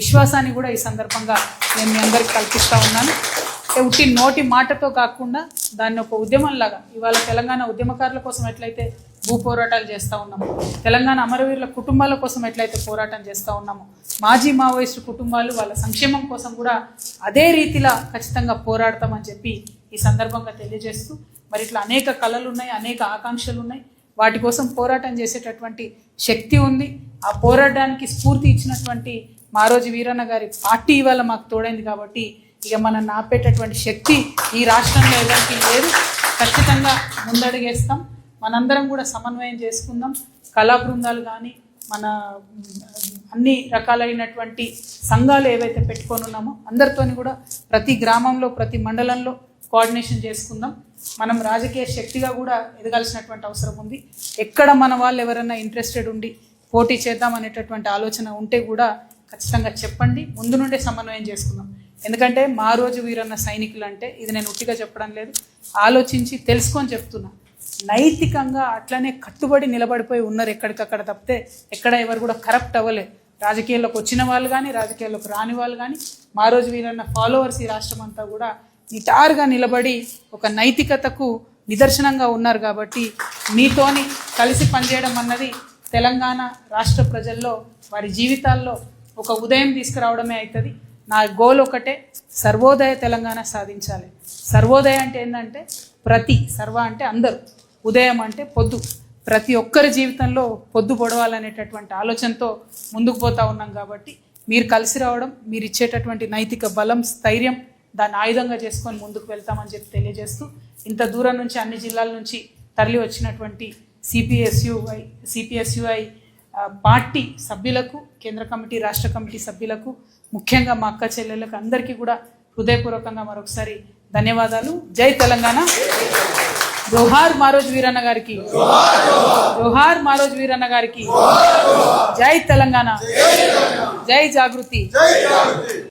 విశ్వాసాన్ని కూడా ఈ సందర్భంగా నేను మీ అందరికి కల్పిస్తూ ఉన్నాను. ఉట్టి నోటి మాటతో కాకుండా దాన్ని ఒక ఉద్యమంలాగా ఇవాళ తెలంగాణ ఉద్యమకారుల కోసం ఎట్లయితే భూ పోరాటాలు చేస్తూ ఉన్నాము, తెలంగాణ అమరవీరుల కుటుంబాల కోసం ఎట్లయితే పోరాటం చేస్తూ ఉన్నాము, మాజీ మావోయిస్టు కుటుంబాలు వాళ్ళ సంక్షేమం కోసం కూడా అదే రీతిలో ఖచ్చితంగా పోరాడతామని చెప్పి ఈ సందర్భంగా తెలియజేస్తూ, మరి ఇట్లా అనేక కళలు ఉన్నాయి, అనేక ఆకాంక్షలు ఉన్నాయి, వాటి కోసం పోరాటం చేసేటటువంటి శక్తి ఉంది. ఆ పోరాటానికి స్ఫూర్తి ఇచ్చినటువంటి మారోజు వీరన్న గారి పార్టీ ఇవాళ మాకు తోడైంది కాబట్టి ఇక మనం ఆపేటటువంటి శక్తి ఈ రాష్ట్రంలో ఎవరికి లేదు. ఖచ్చితంగా ముందడుగేస్తాం. మనందరం కూడా సమన్వయం చేసుకుందాం. కళా బృందాలు కానీ మన అన్ని రకాలైనటువంటి సంఘాలు ఏవైతే పెట్టుకొని ఉన్నామో అందరితోని కూడా ప్రతి గ్రామంలో ప్రతి మండలంలో కోఆర్డినేషన్ చేసుకుందాం. మనం రాజకీయ శక్తిగా కూడా ఎదగాల్సినటువంటి అవసరం ఉంది. ఎక్కడ మన వాళ్ళు ఎవరైనా ఇంట్రెస్టెడ్ ఉండి పోటీ చేద్దాం అనేటటువంటి ఆలోచన ఉంటే కూడా ఖచ్చితంగా చెప్పండి. ముందు నుండే సమన్వయం చేసుకుందాం. ఎందుకంటే మా రోజు వీరన్న సైనికులు అంటే ఇది నేను ఉట్టిగా చెప్పడం లేదు, ఆలోచించి తెలుసుకొని చెప్తున్నా. నైతికంగా అట్లనే కట్టుబడి నిలబడిపోయి ఉన్నారు ఎక్కడికక్కడ తప్పితే ఎక్కడ ఎవరు కూడా కరప్ట్ అవ్వలేదు. రాజకీయాల్లోకి వచ్చిన వాళ్ళు కానీ రాజకీయాల్లోకి రాని వాళ్ళు కానీ మా రోజు వీరన్న ఫాలోవర్స్ ఈ రాష్ట్రం అంతా కూడా నిటారుగా నిలబడి ఒక నైతికతకు నిదర్శనంగా ఉన్నారు. కాబట్టి మీతోని కలిసి పనిచేయడం అన్నది తెలంగాణ రాష్ట్ర ప్రజల్లో వారి జీవితాల్లో ఒక ఉదయం తీసుకురావడమే అవుతుంది. నా గోల్ ఒకటే, సర్వోదయ తెలంగాణ సాధించాలి. సర్వోదయ అంటే ఏంటంటే సర్వ అంటే అందరూ, ఉదయం అంటే పొద్దు, ప్రతి ఒక్కరి జీవితంలో పొద్దు పొడవాలనేటటువంటి ఆలోచనతో ముందుకు పోతా ఉన్నాం. కాబట్టి మీరు కలిసి రావడం, మీరు ఇచ్చేటటువంటి నైతిక బలం, స్థైర్యం దాన్ని ఆయుధంగా చేసుకొని ముందుకు వెళ్తామని చెప్పి తెలియజేస్తూ, ఇంత దూరం నుంచి అన్ని జిల్లాల నుంచి తరలి వచ్చినటువంటి సిపిఎస్యుఐ పార్టీ సభ్యులకు, కేంద్ర కమిటీ రాష్ట్ర కమిటీ సభ్యులకు, ముఖ్యంగా మా అక్క చెల్లెళ్ళకు అందరికీ కూడా హృదయపూర్వకంగా మరొకసారి ధన్యవాదాలు. జై తెలంగాణ. జోహార్ మారోజు వీరన్న గారికి, జోహార్ మారోజు వీరన్న గారికి. జై తెలంగాణ, జై జాగృతి.